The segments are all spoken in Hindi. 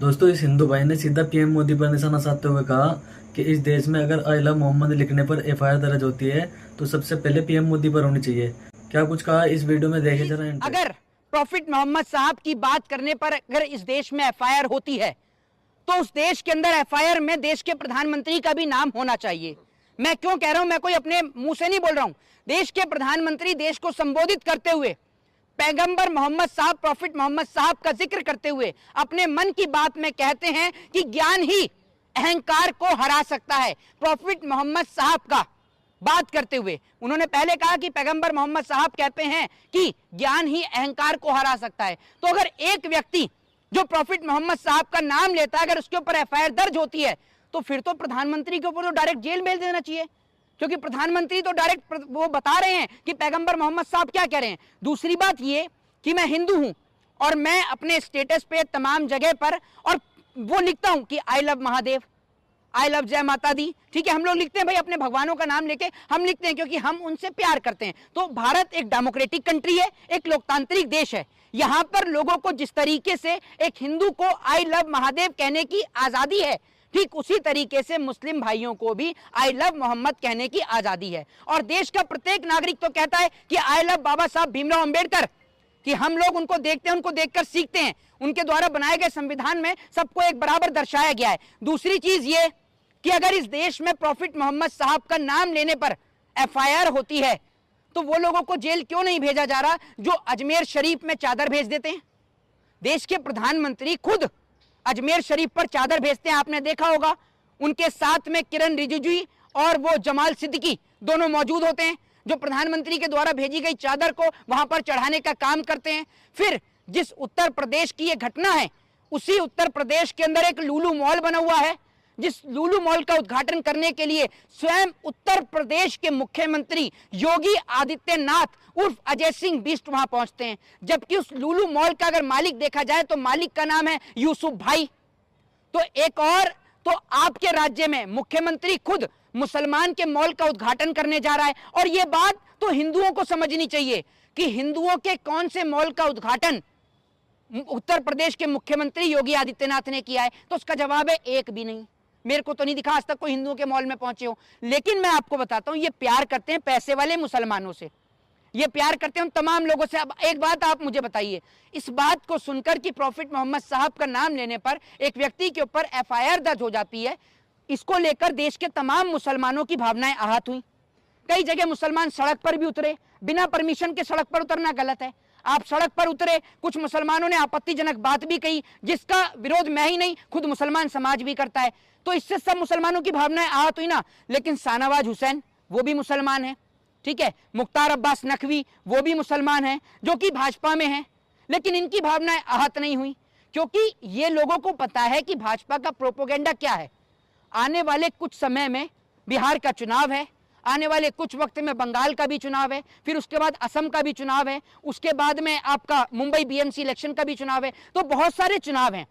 दोस्तों, इस हिंदू भाई ने सीधा पीएम मोदी पर निशाना साधते हुए कहा कि इस देश में अगर आई लव मोहम्मद लिखने पर एफआईआर दर्ज होती है तो सबसे पहले पीएम मोदी पर होनी चाहिए। क्या कुछ कहा इस वीडियो में, देखे जरा। अगर प्रॉफिट मोहम्मद साहब की बात करने पर अगर इस देश में एफआईआर होती है तो उस देश के अंदर एफआईआर में देश के प्रधानमंत्री का भी नाम होना चाहिए। मैं क्यों कह रहा हूं, मैं कोई अपने मुंह से नहीं बोल रहा हूं। देश के प्रधानमंत्री देश को संबोधित करते हुए पैगंबर मोहम्मद साहब, प्रॉफिट मोहम्मद साहब का जिक्र करते हुए अपने मन की बात में कहते हैं कि ज्ञान ही अहंकार को हरा सकता है। प्रॉफिट मोहम्मद साहब का बात करते हुए उन्होंने पहले कहा कि पैगंबर मोहम्मद साहब कहते हैं कि ज्ञान ही अहंकार को हरा सकता है। तो अगर एक व्यक्ति जो प्रॉफिट मोहम्मद साहब का नाम लेता है, अगर उसके ऊपर एफआईआर दर्ज होती है तो फिर तो प्रधानमंत्री के ऊपर तो डायरेक्ट जेल भेज देना चाहिए, क्योंकि प्रधानमंत्री तो डायरेक्ट वो बता रहे हैं कि पैगंबर मोहम्मद साहब क्या कह रहे हैं। दूसरी बात ये कि मैं हिंदू हूं और मैं अपने स्टेटस पे तमाम जगह पर और वो लिखता हूं कि I love Mahadev, I love जय माता दी। ठीक है, हम लोग लिखते हैं भाई, अपने भगवानों का नाम लेके हम लिखते हैं क्योंकि हम उनसे प्यार करते हैं। तो भारत एक डेमोक्रेटिक कंट्री है, एक लोकतांत्रिक देश है। यहां पर लोगों को जिस तरीके से एक हिंदू को आई लव महादेव कहने की आजादी है, ठीक उसी तरीके से मुस्लिम भाइयों को भी आई लव मोहम्मद कहने की आजादी है। और देश का प्रत्येक नागरिक तो कहता है कि आई लव बाबा साहब भीमराव अंबेडकर, कि हम लोग उनको देखते हैं, उनको देखकर सीखते हैं। उनके द्वारा बनाए गए संविधान में सबको एक बराबर दर्शाया गया है। दूसरी चीज ये कि अगर इस देश में प्रॉफिट मोहम्मद साहब का नाम लेने पर एफआईआर होती है तो वो लोगों को जेल क्यों नहीं भेजा जा रहा जो अजमेर शरीफ में चादर भेज देते हैं। देश के प्रधानमंत्री खुद अजमेर शरीफ पर चादर भेजते हैं, आपने देखा होगा। उनके साथ में किरण रिजिजू और वो जमाल सिद्दीकी दोनों मौजूद होते हैं, जो प्रधानमंत्री के द्वारा भेजी गई चादर को वहां पर चढ़ाने का काम करते हैं। फिर जिस उत्तर प्रदेश की ये घटना है, उसी उत्तर प्रदेश के अंदर एक लुलु मॉल बना हुआ है, जिस लुलु मॉल का उद्घाटन करने के लिए स्वयं उत्तर प्रदेश के मुख्यमंत्री योगी आदित्यनाथ उर्फ अजय सिंह बिष्ट वहां पहुंचते हैं। जबकि उस लुलु मॉल का अगर मालिक देखा जाए तो मालिक का नाम है यूसुफ भाई। तो एक और तो आपके राज्य में मुख्यमंत्री खुद मुसलमान के मॉल का उद्घाटन करने जा रहा है। और यह बात तो हिंदुओं को समझनी चाहिए कि हिंदुओं के कौन से मॉल का उद्घाटन उत्तर प्रदेश के मुख्यमंत्री योगी आदित्यनाथ ने किया है। तो उसका जवाब है एक भी नहीं। मेरे को तो नहीं दिखा आज तक कोई हिंदुओं के मॉल में पहुंचे हो। लेकिन मैं आपको बताता हूं, ये प्यार करते हैं पैसे वाले मुसलमानों से, ये प्यार करते हैं उन तमाम लोगों से। अब एक बात आप मुझे बताइए, इस बात को सुनकर कि प्रॉफिट मोहम्मद साहब का नाम लेने पर एक व्यक्ति के ऊपर एफआईआर दर्ज हो जाती है, इसको लेकर देश के तमाम मुसलमानों की भावनाएं आहत हुई। कई जगह मुसलमान सड़क पर भी उतरे। बिना परमिशन के सड़क पर उतरना गलत है। आप सड़क पर उतरे, कुछ मुसलमानों ने आपत्तिजनक बात भी कही, जिसका विरोध मैं ही नहीं खुद मुसलमान समाज भी करता है। तो इससे सब मुसलमानों की भावनाएं आहत हुई ना। लेकिन शाहनवाज हुसैन वो भी मुसलमान है, ठीक है, मुख्तार अब्बास नकवी वो भी मुसलमान है जो कि भाजपा में है, लेकिन इनकी भावनाएं आहत नहीं हुई, क्योंकि ये लोगों को पता है कि भाजपा का प्रोपोगेंडा क्या है। आने वाले कुछ समय में बिहार का चुनाव है, आने वाले कुछ वक्त में बंगाल का भी चुनाव है, फिर उसके बाद असम का भी चुनाव है, उसके बाद में आपका मुंबई बीएमसी इलेक्शन का भी चुनाव है। तो बहुत सारे चुनाव हैं।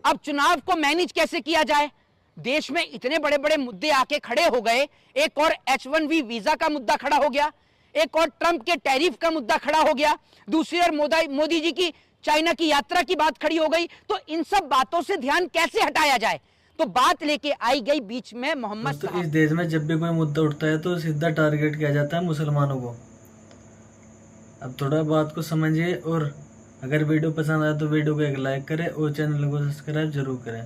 अब चुनाव को मैनेज कैसे किया जाए? देश में इतने बड़े बड़े मुद्दे आके खड़े हो गए। एक और H1B वीजा का मुद्दा खड़ा हो गया, एक और ट्रंप के टैरिफ का मुद्दा खड़ा हो गया, दूसरी ओर मोदी जी की चाइना की यात्रा की बात खड़ी हो गई। तो इन सब बातों से ध्यान कैसे हटाया जाए? तो बात लेके आई गई बीच में मोहम्मद तो इस देश में जब भी कोई मुद्दा उठता है तो सीधा टारगेट किया जाता है मुसलमानों को। अब थोड़ा बात को समझिए, और अगर वीडियो पसंद आए तो वीडियो को एक लाइक करें और चैनल को सब्सक्राइब जरूर करें।